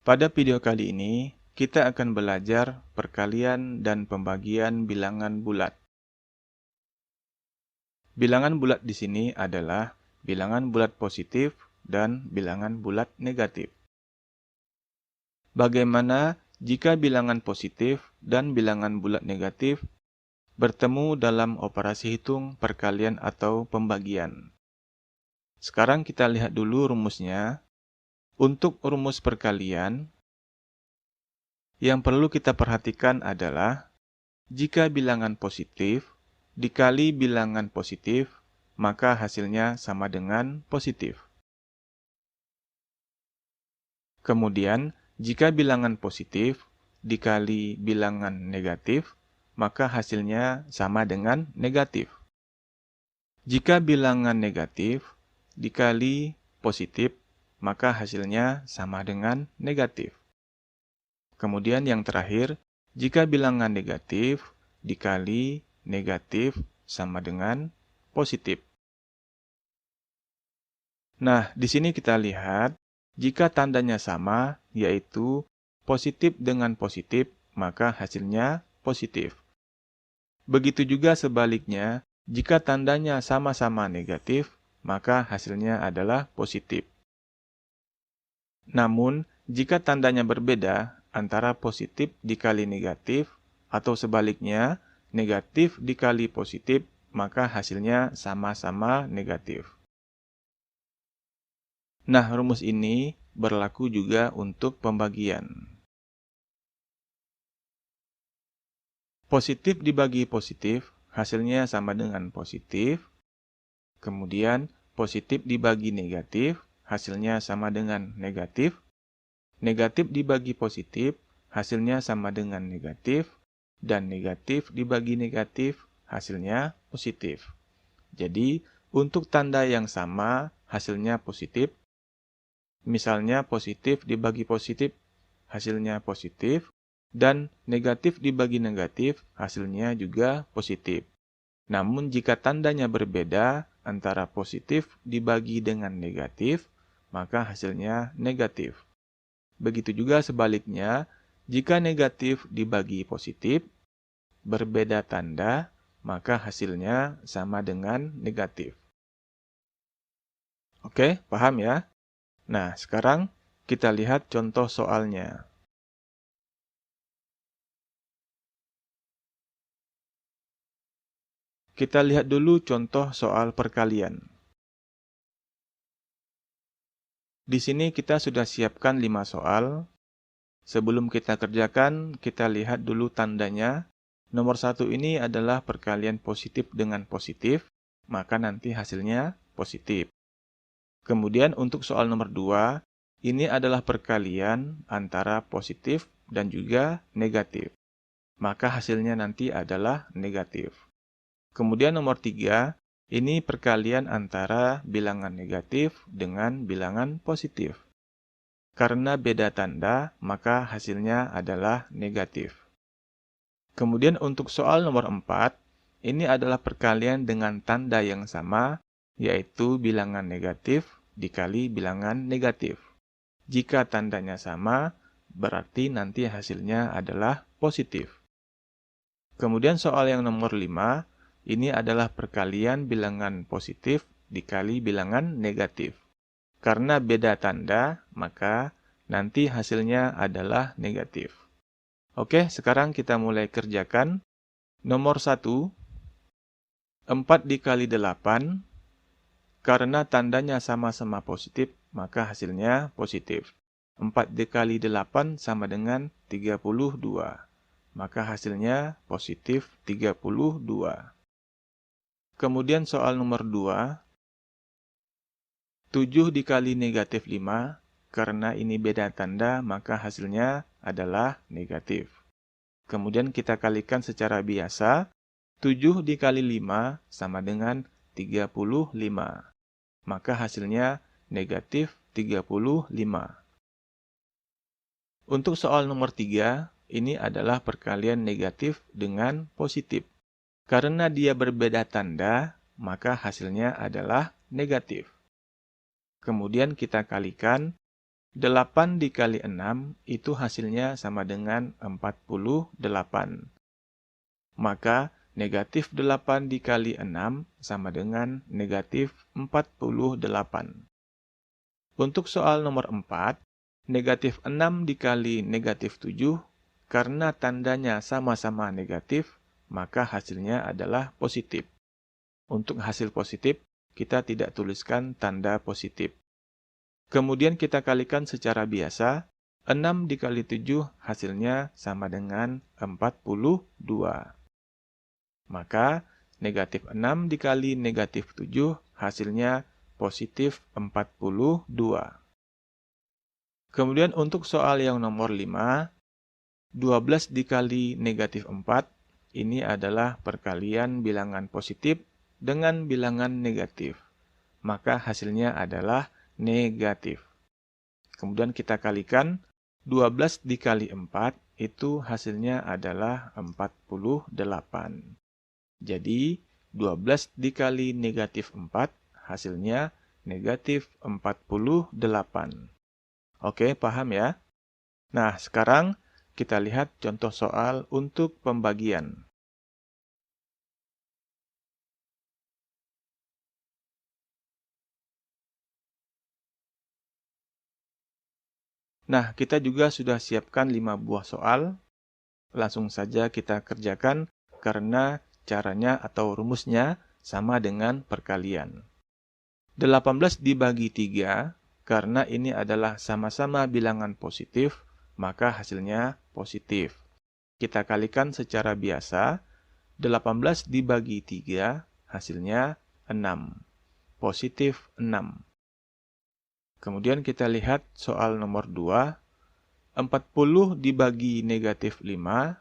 Pada video kali ini, kita akan belajar perkalian dan pembagian bilangan bulat. Bilangan bulat di sini adalah bilangan bulat positif dan bilangan bulat negatif. Bagaimana jika bilangan positif dan bilangan bulat negatif bertemu dalam operasi hitung perkalian atau pembagian? Sekarang kita lihat dulu rumusnya. Untuk rumus perkalian, yang perlu kita perhatikan adalah jika bilangan positif dikali bilangan positif, maka hasilnya sama dengan positif. Kemudian, jika bilangan positif dikali bilangan negatif, maka hasilnya sama dengan negatif. Jika bilangan negatif dikali positif, maka hasilnya sama dengan negatif. Kemudian yang terakhir, jika bilangan negatif dikali negatif sama dengan positif. Nah, di sini kita lihat, jika tandanya sama, yaitu positif dengan positif, maka hasilnya positif. Begitu juga sebaliknya, jika tandanya sama-sama negatif, maka hasilnya adalah positif. Namun, jika tandanya berbeda antara positif dikali negatif atau sebaliknya negatif dikali positif, maka hasilnya sama-sama negatif. Nah, rumus ini berlaku juga untuk pembagian. Positif dibagi positif, hasilnya sama dengan positif. Kemudian, positif dibagi negatif, hasilnya sama dengan negatif. Negatif dibagi positif, hasilnya sama dengan negatif. Dan negatif dibagi negatif, hasilnya positif. Jadi, untuk tanda yang sama, hasilnya positif. Misalnya, positif dibagi positif, hasilnya positif. Dan negatif dibagi negatif, hasilnya juga positif. Namun, jika tandanya berbeda antara positif dibagi dengan negatif, maka hasilnya negatif. Begitu juga sebaliknya, jika negatif dibagi positif, berbeda tanda, maka hasilnya sama dengan negatif. Oke, paham ya? Nah, sekarang kita lihat contoh soalnya. Kita lihat dulu contoh soal perkalian. Di sini kita sudah siapkan 5 soal. Sebelum kita kerjakan, kita lihat dulu tandanya. Nomor 1 ini adalah perkalian positif dengan positif, maka nanti hasilnya positif. Kemudian untuk soal nomor 2, ini adalah perkalian antara positif dan juga negatif. Maka hasilnya nanti adalah negatif. Kemudian nomor 3, ini perkalian antara bilangan negatif dengan bilangan positif. Karena beda tanda, maka hasilnya adalah negatif. Kemudian untuk soal nomor 4, ini adalah perkalian dengan tanda yang sama, yaitu bilangan negatif dikali bilangan negatif. Jika tandanya sama, berarti nanti hasilnya adalah positif. Kemudian soal yang nomor 5, ini adalah perkalian bilangan positif dikali bilangan negatif. Karena beda tanda, maka nanti hasilnya adalah negatif. Oke, sekarang kita mulai kerjakan. Nomor 1, 4 dikali 8. Karena tandanya sama-sama positif, maka hasilnya positif. 4 dikali 8 sama dengan 32. Maka hasilnya positif 32. Kemudian soal nomor 2, 7 dikali negatif 5, karena ini beda tanda, maka hasilnya adalah negatif. Kemudian kita kalikan secara biasa, 7 dikali 5 sama dengan 35. Maka hasilnya negatif 35. Untuk soal nomor 3, ini adalah perkalian negatif dengan positif. Karena dia berbeda tanda, maka hasilnya adalah negatif. Kemudian kita kalikan 8 dikali 6 itu hasilnya sama dengan 48. Maka negatif 8 dikali 6 sama dengan negatif 48. Untuk soal nomor 4, negatif 6 dikali negatif 7, karena tandanya sama-sama negatif, maka hasilnya adalah positif. Untuk hasil positif, kita tidak tuliskan tanda positif. Kemudian kita kalikan secara biasa, 6 dikali 7 hasilnya sama dengan 42. Maka negatif 6 dikali negatif 7 hasilnya positif 42. Kemudian untuk soal yang nomor 5, 12 dikali negatif 4, ini adalah perkalian bilangan positif dengan bilangan negatif. Maka hasilnya adalah negatif. Kemudian kita kalikan, 12 dikali 4, itu hasilnya adalah 48. Jadi, 12 dikali negatif 4, hasilnya negatif 48. Oke, paham ya? Nah, sekarang kita lihat contoh soal untuk pembagian. Nah, kita juga sudah siapkan 5 buah soal. Langsung saja kita kerjakan karena caranya atau rumusnya sama dengan perkalian. 18 dibagi 3, karena ini adalah sama-sama bilangan positif, maka hasilnya positif. Kita kalikan secara biasa, 18 dibagi 3, hasilnya 6. Positif 6. Kemudian kita lihat soal nomor 2, 40 dibagi negatif 5,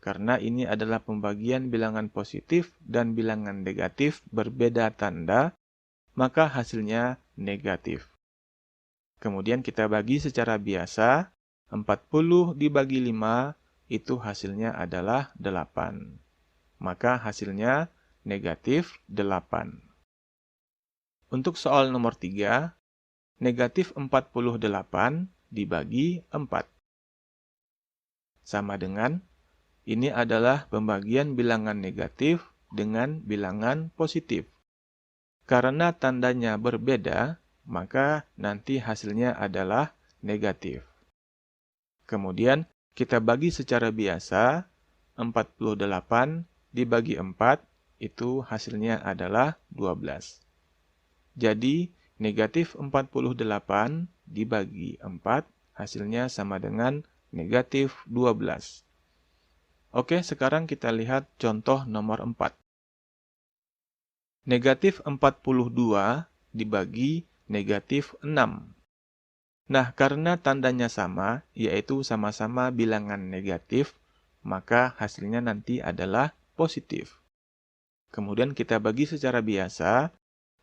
karena ini adalah pembagian bilangan positif dan bilangan negatif berbeda tanda, maka hasilnya negatif. Kemudian kita bagi secara biasa, 40 dibagi 5, itu hasilnya adalah 8. Maka hasilnya negatif 8. Untuk soal nomor 3, negatif 48 dibagi 4. Sama dengan, ini adalah pembagian bilangan negatif dengan bilangan positif. Karena tandanya berbeda, maka nanti hasilnya adalah negatif. Kemudian kita bagi secara biasa, 48 dibagi 4, itu hasilnya adalah 12. Jadi, negatif 48 dibagi 4, hasilnya sama dengan negatif 12. Oke, sekarang kita lihat contoh nomor 4. Negatif 42 dibagi negatif 6. Nah, karena tandanya sama, yaitu sama-sama bilangan negatif, maka hasilnya nanti adalah positif. Kemudian kita bagi secara biasa,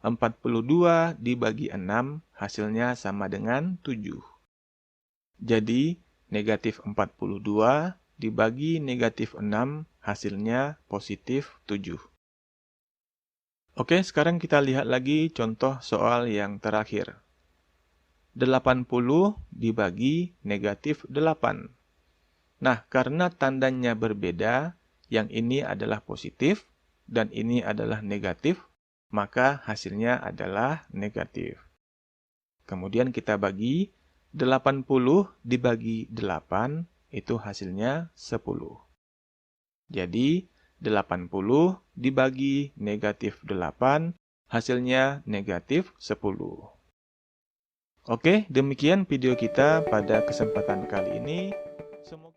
42 dibagi 6 hasilnya sama dengan 7. Jadi, negatif 42 dibagi negatif 6 hasilnya positif 7. Oke, sekarang kita lihat lagi contoh soal yang terakhir. 80 dibagi negatif 8. Nah, karena tandanya berbeda, yang ini adalah positif dan ini adalah negatif, maka hasilnya adalah negatif. Kemudian kita bagi 80 dibagi 8, itu hasilnya 10. Jadi, 80 dibagi negatif 8, hasilnya negatif 10. Oke, demikian video kita pada kesempatan kali ini. Semoga